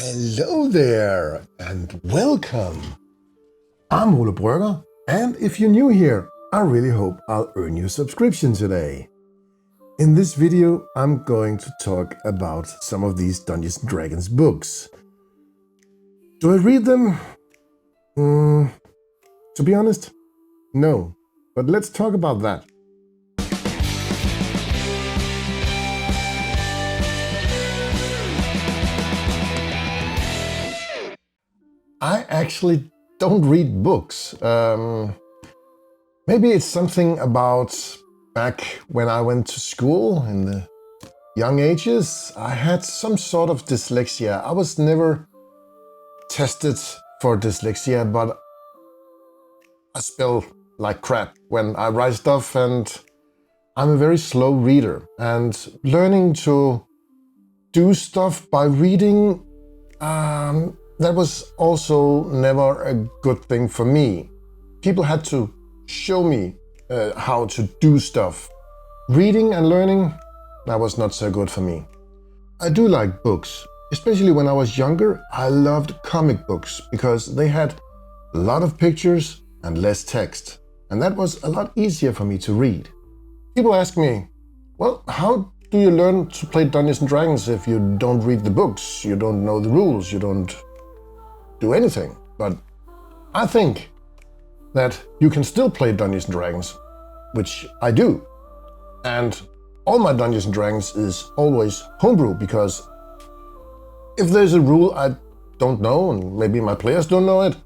Hello there and welcome. I'm Ole Brøgger, and if you're new here, I really hope I'll earn your subscription today. In this video, I'm going to talk about some of these Dungeons and Dragons books. Do I read them? To be honest, no. But let's talk about that. I actually don't read books. Maybe it's something about back when I went to school in the young ages. I had some sort of dyslexia. I was never tested for dyslexia, but I spell like crap when I write stuff, and I'm a very slow reader. And learning to do stuff by reading, that was also never a good thing for me. People had to show me how to do stuff. Reading and learning, that was not so good for me. I do like books, especially when I was younger. I loved comic books because they had a lot of pictures and less text. And that was a lot easier for me to read. People ask me, well, how do you learn to play Dungeons and Dragons if you don't read the books, you don't know the rules, you don't do anything? But I think that you can still play Dungeons and Dragons, which I do. And all my Dungeons and Dragons is always homebrew, because if there's a rule I don't know, and maybe my players don't know it,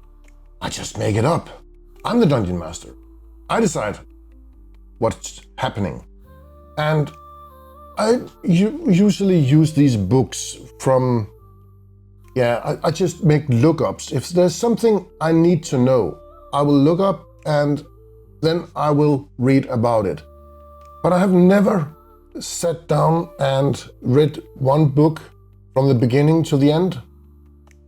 I just make it up. I'm the dungeon master. I decide what's happening. And I usually use these books from, I just make lookups. If there's something I need to know, I will look up and then I will read about it. But I have never sat down and read one book from the beginning to the end.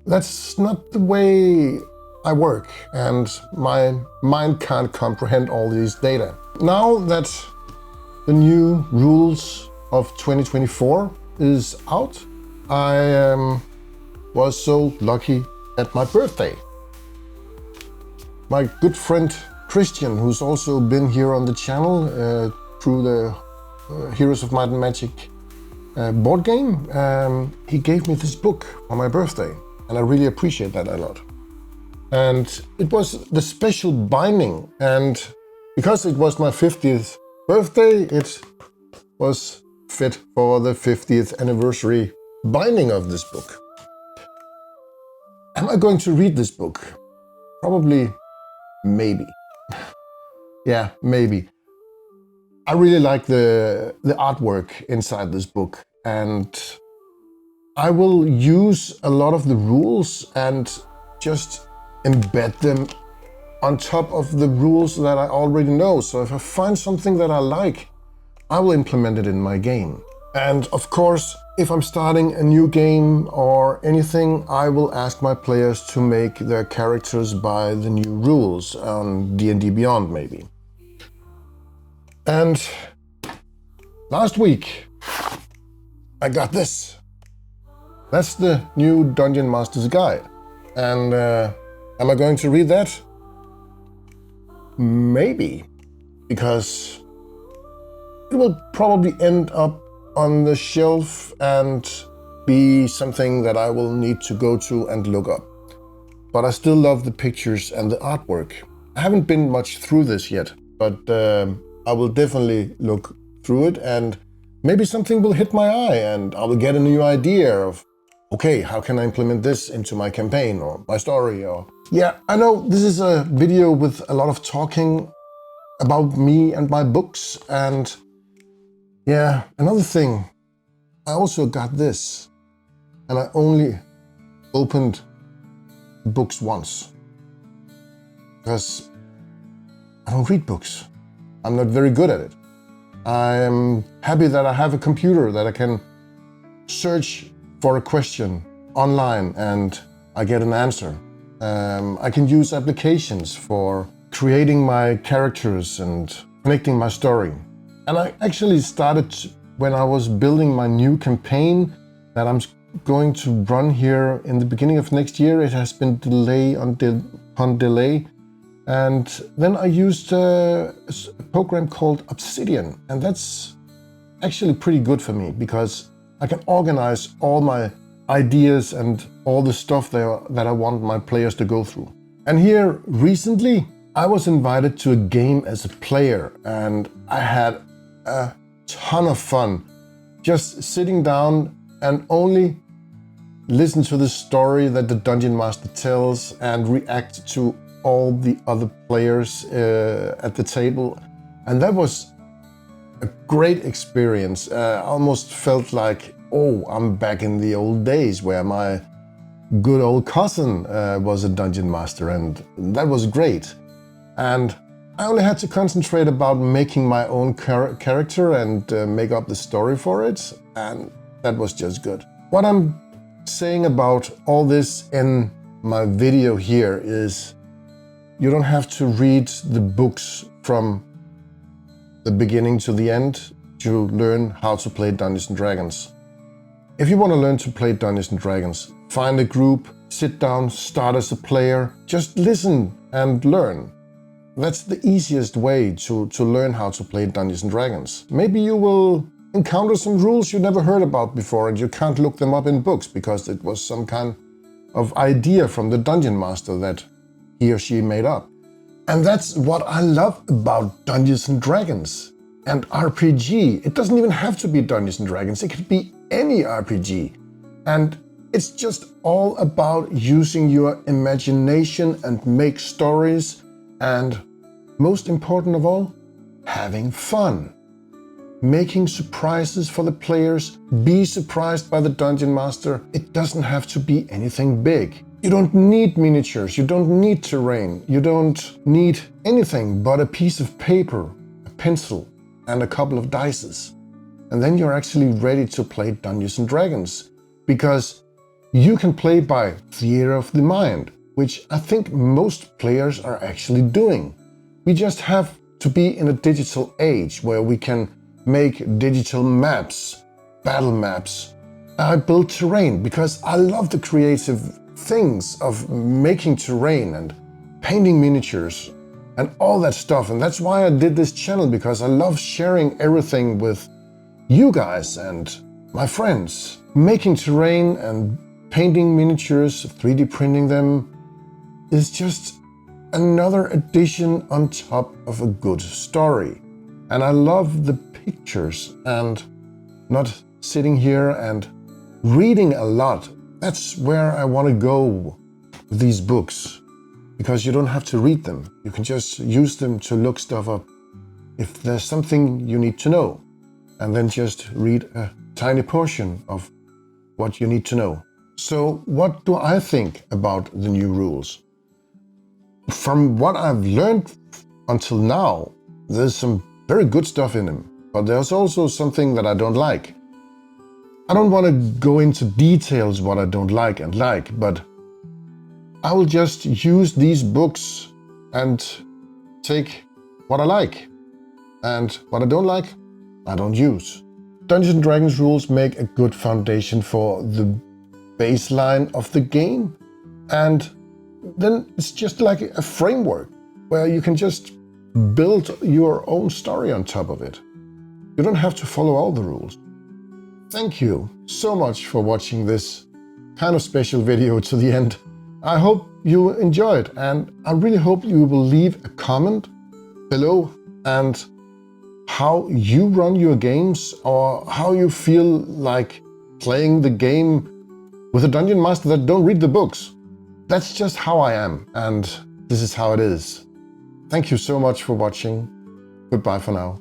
That's not the way I work, and my mind can't comprehend all these data. Now that the new rules of 2024 is out, I was so lucky at my birthday. My good friend Christian, who's also been here on the channel through the Heroes of Might and Magic board game, he gave me this book on my birthday, and I really appreciate that a lot. And it was the special binding, and because it was my 50th birthday, it was fit for the 50th anniversary binding of this book. Am I going to read this book? Probably, maybe. Yeah, maybe. I really like the artwork inside this book, and I will use a lot of the rules and just embed them on top of the rules that I already know. So if I find something that I like, I will implement it in my game. And of course, if I'm starting a new game or anything, I will ask my players to make their characters by the new rules on D&D Beyond maybe. And last week, I got this. That's the new Dungeon Master's Guide. And am I going to read that? Maybe, because it will probably end up on the shelf and be something that I will need to go to and look up. But I still love the pictures and the artwork. I haven't been much through this yet, but I will definitely look through it, and maybe something will hit my eye and I will get a new idea of, okay, how can I implement this into my campaign or my story? Or yeah, I know this is a video with a lot of talking about me and my books. And yeah, another thing, I also got this, and I only opened books once because I don't read books. I'm not very good at it. I'm happy that I have a computer that I can search for a question online and I get an answer. I can use applications for creating my characters and connecting my story. And I actually started when I was building my new campaign that I'm going to run here in the beginning of next year. It has been delay on delay. And then I used a program called Obsidian, and that's actually pretty good for me because I can organize all my ideas and all the stuff that I want my players to go through. And here recently I was invited to a game as a player, and I had a ton of fun just sitting down and only listen to the story that the Dungeon Master tells and react to all the other players at the table. And that was a great experience. I almost felt like, oh, I'm back in the old days where my good old cousin was a Dungeon Master, and that was great. And I only had to concentrate about making my own character and make up the story for it, and that was just good. What I'm saying about all this in my video here is you don't have to read the books from the beginning to the end to learn how to play Dungeons and Dragons. If you want to learn to play Dungeons and Dragons, find a group, sit down, start as a player, just listen and learn. That's the easiest way to learn how to play Dungeons and Dragons. Maybe you will encounter some rules you never heard about before and you can't look them up in books because it was some kind of idea from the Dungeon Master that he or she made up. And that's what I love about Dungeons and Dragons and RPG. It doesn't even have to be Dungeons and Dragons, it could be any RPG. And it's just all about using your imagination and make stories, and most important of all, having fun. Making surprises for the players, be surprised by the Dungeon Master. It doesn't have to be anything big. You don't need miniatures, you don't need terrain, you don't need anything but a piece of paper, a pencil, and a couple of dice. And then you're actually ready to play Dungeons and Dragons, because you can play by theater of the mind, which I think most players are actually doing. We just have to be in a digital age where we can make digital maps, battle maps. I build terrain because I love the creative things of making terrain and painting miniatures and all that stuff. And that's why I did this channel, because I love sharing everything with you guys and my friends. Making terrain and painting miniatures, 3D printing them, is just another addition on top of a good story. And I love the pictures and not sitting here and reading a lot. That's where I want to go with these books, because you don't have to read them. You can just use them to look stuff up if there's something you need to know, and then just read a tiny portion of what you need to know. So what do I think about the new rules? From what I've learned until now, there's some very good stuff in them, but there's also something that I don't like. I don't want to go into details what I don't like and like, but I will just use these books and take what I like, and what I don't like, I don't use. Dungeons and Dragons rules make a good foundation for the baseline of the game, and then it's just like a framework where you can just build your own story on top of it. You don't have to follow all the rules. Thank you so much for watching this kind of special video to the end. I hope you enjoyed, and I really hope you will leave a comment below and how you run your games, or how you feel like playing the game with a Dungeon Master that don't read the books. That's just how I am, and this is how it is. Thank you so much for watching. Goodbye for now.